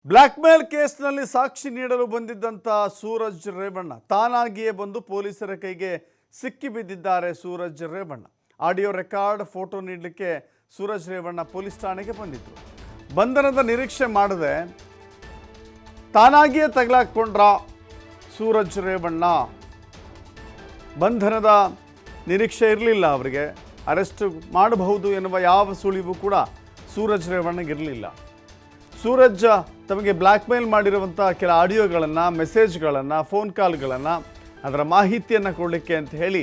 Black ಮೇಲ್ ಕೇಸ್ನಲ್ಲಿ ಸಾಕ್ಷಿ ನೀಡಲು ಬಂದಿದ್ದಂಥ ಸೂರಜ್ ರೇವಣ್ಣ ತಾನಾಗಿಯೇ ಬಂದು ಪೊಲೀಸರ ಕೈಗೆ ಸಿಕ್ಕಿ ಬಿದ್ದಿದ್ದಾರೆ. Suraj Revanna audio record photo ನೀಡಲಿಕ್ಕೆ ಸೂರಜ್ ರೇವಣ್ಣ ಪೊಲೀಸ್ ಠಾಣೆಗೆ ಬಂದಿದ್ದರು. ಬಂಧನದ ನಿರೀಕ್ಷೆ ಮಾಡದೆ ತಾನಾಗಿಯೇ ತಗಲಾಕೊಂಡ್ರ ಸೂರಜ್ ರೇವಣ್ಣ. ಬಂಧನದ ನಿರೀಕ್ಷೆ ಇರಲಿಲ್ಲ ಅವರಿಗೆ. ಅರೆಸ್ಟ್ ಮಾಡಬಹುದು ಎನ್ನುವ ಯಾವ ಸುಳಿವು ಕೂಡ ಸೂರಜ್ ರೇವಣ್ಣಗಿರಲಿಲ್ಲ. ಸೂರಜ್ ತಮಗೆ ಬ್ಲ್ಯಾಕ್ ಮೇಲ್ ಮಾಡಿರುವಂಥ ಕೆಲ ಆಡಿಯೋಗಳನ್ನು, ಮೆಸೇಜ್ಗಳನ್ನು, ಫೋನ್ ಕಾಲ್ಗಳನ್ನು, ಅದರ ಮಾಹಿತಿಯನ್ನು ಕೊಡಲಿಕ್ಕೆ ಅಂತ ಹೇಳಿ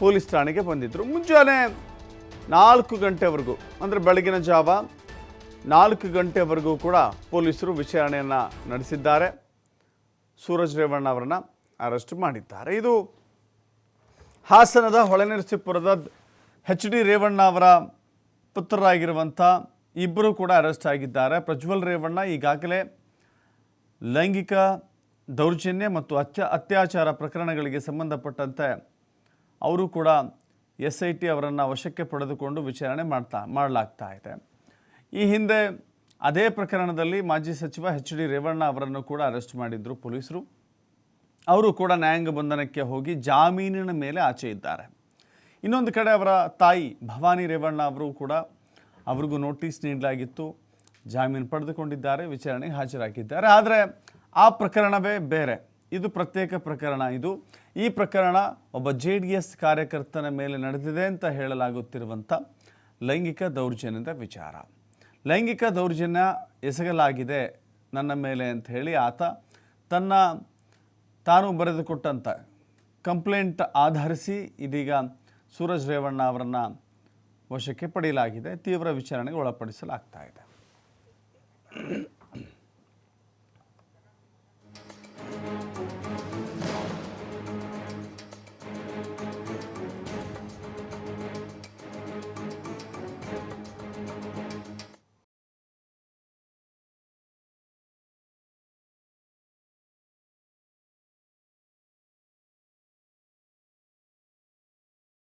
ಪೊಲೀಸ್ ಠಾಣೆಗೆ ಬಂದಿದ್ದರು. ಮುಂಜಾನೆ 4 ಗಂಟೆವರೆಗೂ, ಅಂದರೆ ಬೆಳಗಿನ ಜಾವ 4 ಗಂಟೆವರೆಗೂ ಕೂಡ ಪೊಲೀಸರು ವಿಚಾರಣೆಯನ್ನು ನಡೆಸಿದ್ದಾರೆ. ಸೂರಜ್ ರೇವಣ್ಣ ಅವರನ್ನು ಅರೆಸ್ಟ್ ಮಾಡಿದ್ದಾರೆ. ಇದು ಹಾಸನದ ಹೊಳೆನರಸೀಪುರದ HD ರೇವಣ್ಣ ಅವರ ಪುತ್ರರಾಗಿರುವಂಥ ಇಬ್ಬರು ಕೂಡ ಅರೆಸ್ಟ್ ಆಗಿದ್ದಾರೆ. ಪ್ರಜ್ವಲ್ ರೇವಣ್ಣ ಈಗಾಗಲೇ ಲೈಂಗಿಕ ದೌರ್ಜನ್ಯ ಮತ್ತು ಅತ್ಯಾಚಾರ ಪ್ರಕರಣಗಳಿಗೆ ಸಂಬಂಧಪಟ್ಟಂತೆ ಅವರು ಕೂಡ SIT ಅವರನ್ನು ವಶಕ್ಕೆ ಪಡೆದುಕೊಂಡು ವಿಚಾರಣೆ ಮಾಡಲಾಗ್ತಾ ಇದೆ. ಈ ಹಿಂದೆ ಅದೇ ಪ್ರಕರಣದಲ್ಲಿ ಮಾಜಿ ಸಚಿವ HD ರೇವಣ್ಣ ಅವರನ್ನು ಕೂಡ ಅರೆಸ್ಟ್ ಮಾಡಿದ್ರು ಪೊಲೀಸರು. ಅವರು ಕೂಡ ನ್ಯಾಯಾಂಗ ಬಂಧನಕ್ಕೆ ಹೋಗಿ ಜಾಮೀನಿನ ಮೇಲೆ ಆಚೆ ಇದ್ದಾರೆ. ಇನ್ನೊಂದು ಕಡೆ ಅವರ ತಾಯಿ ಭವಾನಿ ರೇವಣ್ಣ ಅವರು ಕೂಡ, ಅವ್ರಿಗೂ ನೋಟಿಸ್ ನೀಡಲಾಗಿತ್ತು, ಜಾಮೀನು ಪಡೆದುಕೊಂಡಿದ್ದಾರೆ, ವಿಚಾರಣೆಗೆ ಹಾಜರಾಗಿದ್ದಾರೆ. ಆದರೆ ಆ ಪ್ರಕರಣವೇ ಬೇರೆ, ಇದು ಪ್ರತ್ಯೇಕ ಪ್ರಕರಣ. ಈ ಪ್ರಕರಣ ಒಬ್ಬ JDS ಕಾರ್ಯಕರ್ತನ ಮೇಲೆ ನಡೆದಿದೆ ಅಂತ ಹೇಳಲಾಗುತ್ತಿರುವಂಥ ಲೈಂಗಿಕ ದೌರ್ಜನ್ಯದ ವಿಚಾರ. ಲೈಂಗಿಕ ದೌರ್ಜನ್ಯ ಎಸಗಲಾಗಿದೆ ನನ್ನ ಮೇಲೆ ಅಂತ ಹೇಳಿ ಆತ ತಾನು ಬರೆದುಕೊಟ್ಟಂಥ ಕಂಪ್ಲೇಂಟ್ ಆಧರಿಸಿ ಇದೀಗ ಸೂರಜ್ ರೇವಣ್ಣ ಅವರನ್ನು ವಶಕ್ಕೆ ಪಡೆಯಲಾಗಿದೆ. ತೀವ್ರ ವಿಚಾರಣೆಗೆ ಒಳಪಡಿಸಲಾಗ್ತಾ ಇದೆ.